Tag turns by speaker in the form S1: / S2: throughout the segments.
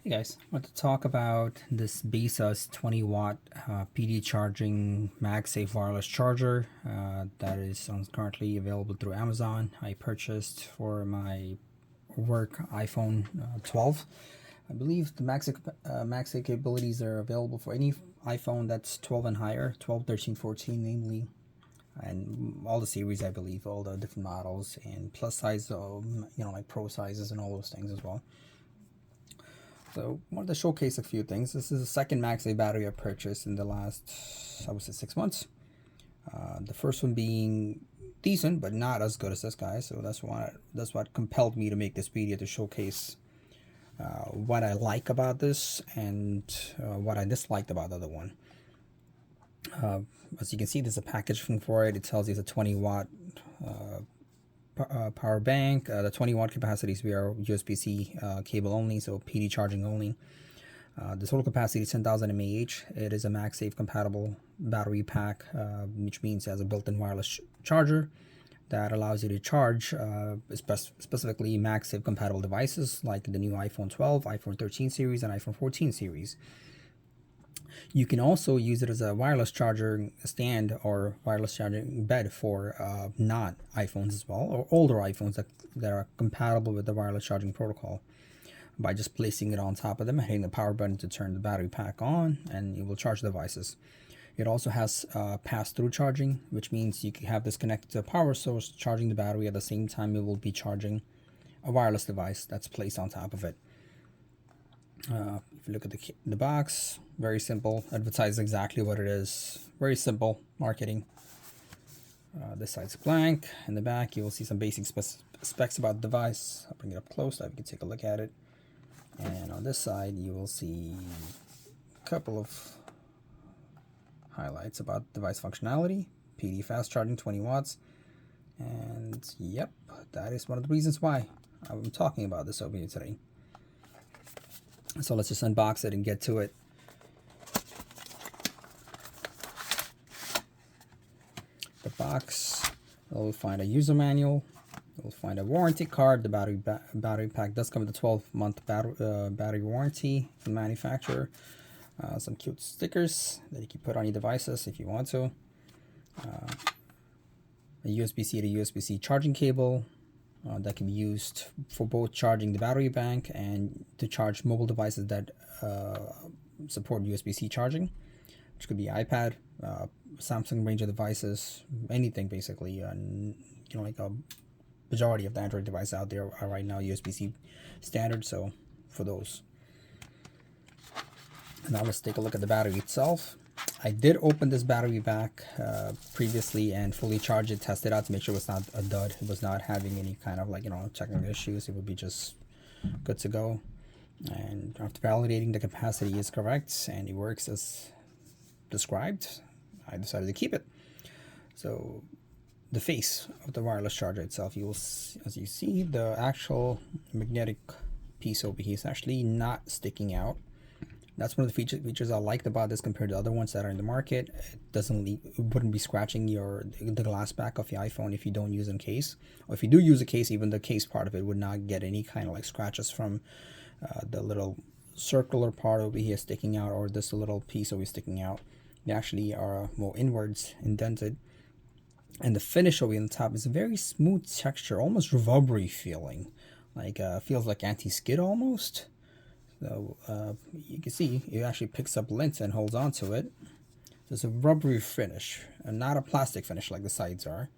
S1: Hey guys, I want to talk about this Baseus 20 watt PD charging MagSafe wireless charger that is currently available through Amazon. I purchased for my work iPhone 12. I believe the MagSafe capabilities are available for any iPhone that's 12 and higher, 12, 13, 14 namely, and all the series, I believe, all the different models, and plus size, like pro sizes and all those things as well. So I wanted to showcase a few things. This is the second MagSafe battery I purchased in the last, I would say, 6 months. The first one being decent, but not as good as this guy. So that's what compelled me to make this video, to showcase what I like about this and what I disliked about the other one. As you can see, there's a packaging for it. It tells you it's a 20 watt power bank. The 20 watt capacities we are USB-C cable only, so PD charging only. The total capacity is 10,000 mAh. It is a MagSafe compatible battery pack, which means it has a built-in wireless charger that allows you to charge specifically MagSafe compatible devices like the new iPhone 12, iPhone 13 series, and iPhone 14 series. You can also use it as a wireless charger stand or wireless charging bed for non-iPhones as well, or older iPhones that are compatible with the wireless charging protocol, by just placing it on top of them and hitting the power button to turn the battery pack on, and it will charge the devices. It also has pass-through charging, which means you can have this connected to a power source charging the battery at the same time it will be charging a wireless device that's placed on top of it. If you look at the box, very simple, advertises exactly what it is. Very simple marketing. This side's blank. In the back, you will see some basic specs about the device. I'll bring it up close so you can take a look at it. And on this side, you will see a couple of highlights about device functionality. PD fast charging, 20 watts. And yep, that is one of the reasons why I'm talking about this over here today. So let's just unbox it and get to it. The box, you'll find a user manual. You'll find a warranty card. The battery pack does come with a 12-month battery warranty from the manufacturer. Some cute stickers that you can put on your devices if you want to. A USB-C to USB-C charging cable that can be used for both charging the battery bank and to charge mobile devices that support USB-C charging, which could be iPad, Samsung range of devices, anything basically. Like a majority of the Android devices out there are right now USB-C standard, so for those. Now let's take a look at the battery itself. I did open this battery back previously and fully charge it, test it out to make sure it's not a dud. It was not having any kind of technical issues. It would be just good to go. And after validating the capacity is correct and it works as described, I decided to keep it. So the face of the wireless charger itself, as you see, the actual magnetic piece over here is actually not sticking out. That's one of the features I liked about this compared to other ones that are in the market. It wouldn't be scratching the glass back of your iPhone if you don't use a case, or if you do use a case, even the case part of it would not get any kind of scratches from the little circular part over here sticking out, or this little piece over here sticking out. They actually are more inwards indented, and the finish over on the top is a very smooth texture, almost rubbery feeling, feels like anti-skid almost. So you can see it actually picks up lint and holds on to it. So it's a rubbery finish and not a plastic finish like the sides are.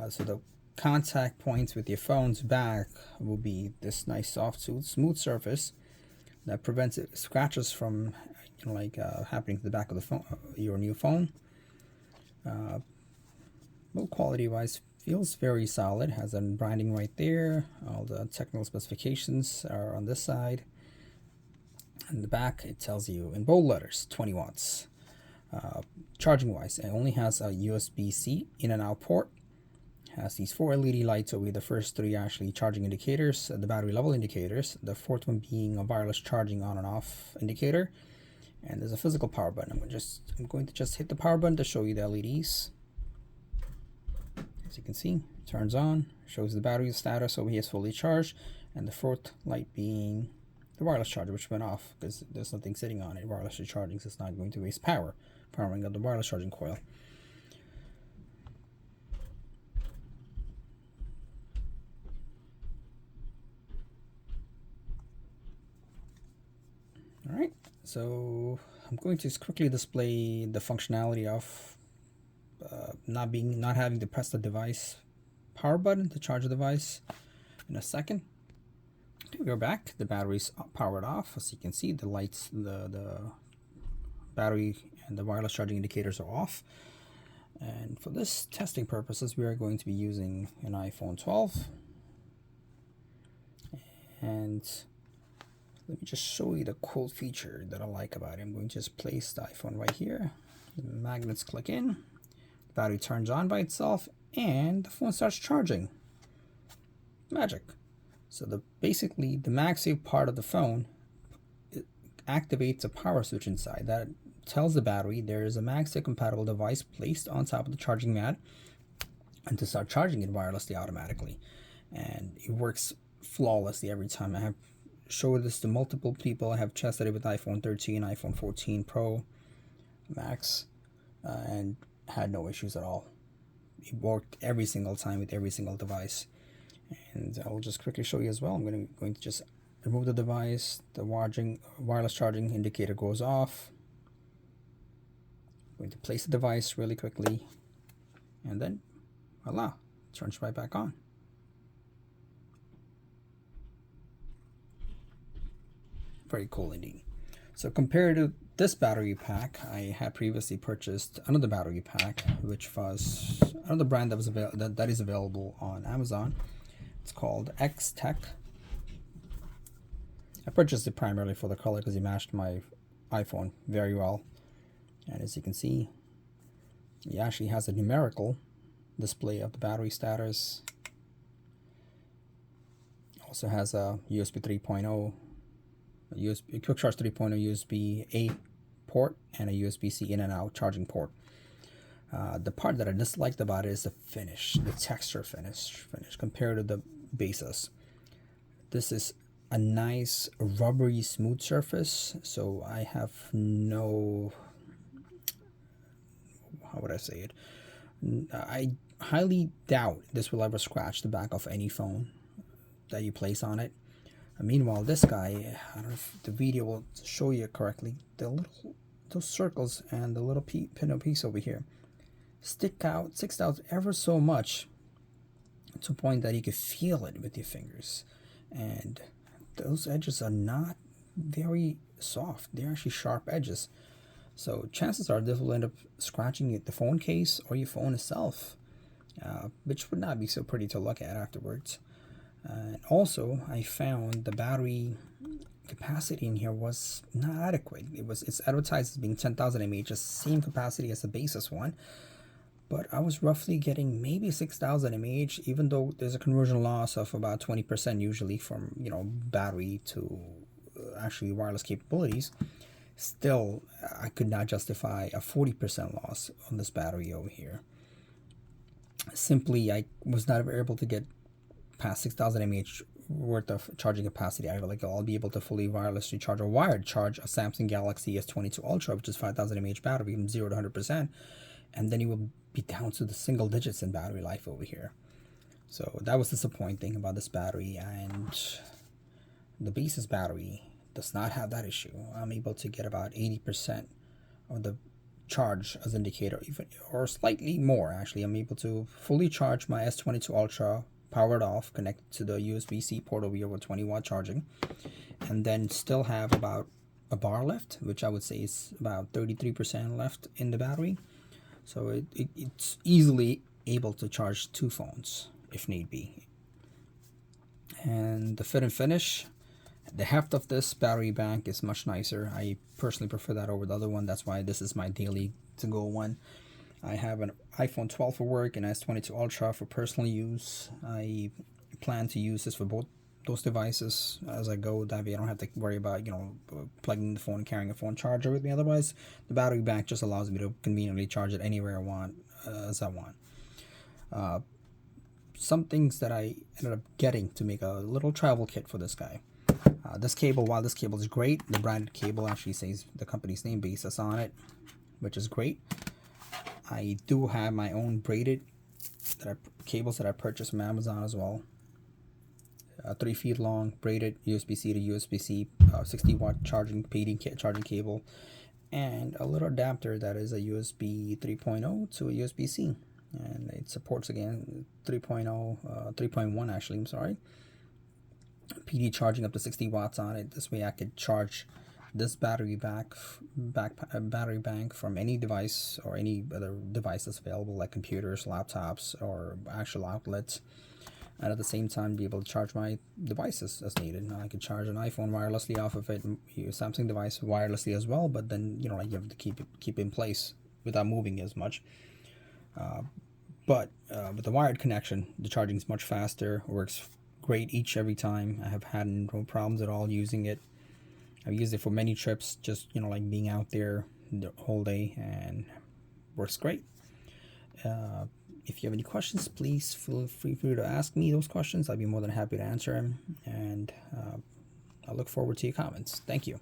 S1: So the contact points with your phone's back will be this nice soft smooth surface that prevents scratches from happening to the back of the phone, your new phone. Build quality wise, feels very solid. Has a branding right there. All the technical specifications are on this side. In the back, it tells you in bold letters 20 watts. Charging wise, it only has a USB-C in and out port. Has these 4 LED lights over here. The first 3 are actually charging indicators, the battery level indicators. The 4th one being a wireless charging on and off indicator. And there's a physical power button. I'm going to just hit the power button to show you the LEDs. As you can see, it turns on, shows the battery status over here is fully charged, and the 4th light being the wireless charger, which went off because there's nothing sitting on it. Wirelessly charging, so it's not going to waste power powering up the wireless charging coil. All right, so I'm going to quickly display the functionality of not having to press the device power button to charge the device in a second. Okay, we're back. The battery's powered off. As you can see, the lights, the battery and the wireless charging indicators are off. And for this testing purposes, we are going to be using an iPhone 12. And let me just show you the cool feature that I like about it. I'm going to just place the iPhone right here. The magnets click in, the battery turns on by itself, and the phone starts charging. Magic. So basically the MagSafe part of the phone, it activates a power switch inside that tells the battery there is a MagSafe compatible device placed on top of the charging mat, and to start charging it wirelessly automatically. And it works flawlessly every time. I have showed this to multiple people. I have tested it with iPhone 13, iPhone 14 Pro Max, and had no issues at all. It worked every single time with every single device. And I'll just quickly show you as well. I'm going to just remove the device. The wireless charging indicator goes off. I'm going to place the device really quickly, and then voila, it turns right back on. Very cool indeed. So compared to this battery pack, I had previously purchased another battery pack, which was another brand that is available on Amazon. It's called X-Tech. I purchased it primarily for the color because it matched my iPhone very well. And as you can see, it actually has a numerical display of the battery status. Also has a USB 3.0, USB Quick Charge 3.0 USB-A port, and a USB-C in and out charging port. The part that I disliked about it is the finish, the texture finish compared to the Baseus. This is a nice rubbery smooth surface, so I have no, how would I say it? I highly doubt this will ever scratch the back of any phone that you place on it. Meanwhile, this guy, I don't know if the video will show you correctly, those circles and the little pin piece over here sticks out ever so much, to a point that you can feel it with your fingers. And those edges are not very soft. They're actually sharp edges. So chances are this will end up scratching the phone case or your phone itself, which would not be so pretty to look at afterwards. And also, I found the battery capacity in here was not adequate. It's advertised as being 10,000 mAh, the same capacity as the Baseus one, but I was roughly getting maybe 6,000 mAh, even though there's a conversion loss of about 20% usually from battery to actually wireless capabilities. Still, I could not justify a 40% loss on this battery over here. Simply, I was not able to get past 6,000 mAh worth of charging capacity. I'll be able to fully wirelessly charge or wired charge a Samsung Galaxy S22 Ultra, which is 5,000 mAh battery from 0 to 100%, and then it will be down to the single digits in battery life over here. So that was disappointing about this battery, and the Baseus battery does not have that issue. I'm able to get about 80% of the charge as indicator, or slightly more actually. I'm able to fully charge my S22 Ultra powered off, connected to the USB-C port over here with 20-watt charging, and then still have about a bar left, which I would say is about 33% left in the battery. So it's easily able to charge two phones if need be. And the fit and finish, the heft of this battery bank is much nicer. I personally prefer that over the other one. That's why this is my daily to-go one. I have an iPhone 12 for work and S22 Ultra for personal use. I plan to use this for both those devices as I go. That way I don't have to worry about plugging the phone and carrying a phone charger with me. Otherwise, the battery bank just allows me to conveniently charge it anywhere I want, as I want. Some things that I ended up getting to make a little travel kit for this guy. This cable, while this cable is great, the branded cable actually says the company's name, Baseus, on it, which is great. I do have my own braided cables that I purchased from Amazon as well. 3 feet long, braided USB-C to USB-C, 60-watt charging PD charging cable, and a little adapter that is a USB 3.0 to a USB-C, and it supports again 3.1 actually. I'm sorry. PD charging up to 60 watts on it. This way I could charge this battery battery bank from any device or any other device that's available, like computers, laptops, or actual outlets, and at the same time be able to charge my devices as needed. Now I could charge an iPhone wirelessly off of it, use a Samsung device wirelessly as well, but then you have to keep it in place without moving as much. But with the wired connection, the charging is much faster, works great every time. I have had no problems at all using it. I've used it for many trips, just like being out there the whole day, and works great. If you have any questions, please feel free to ask me those questions. I'd be more than happy to answer them, and I look forward to your comments. Thank you.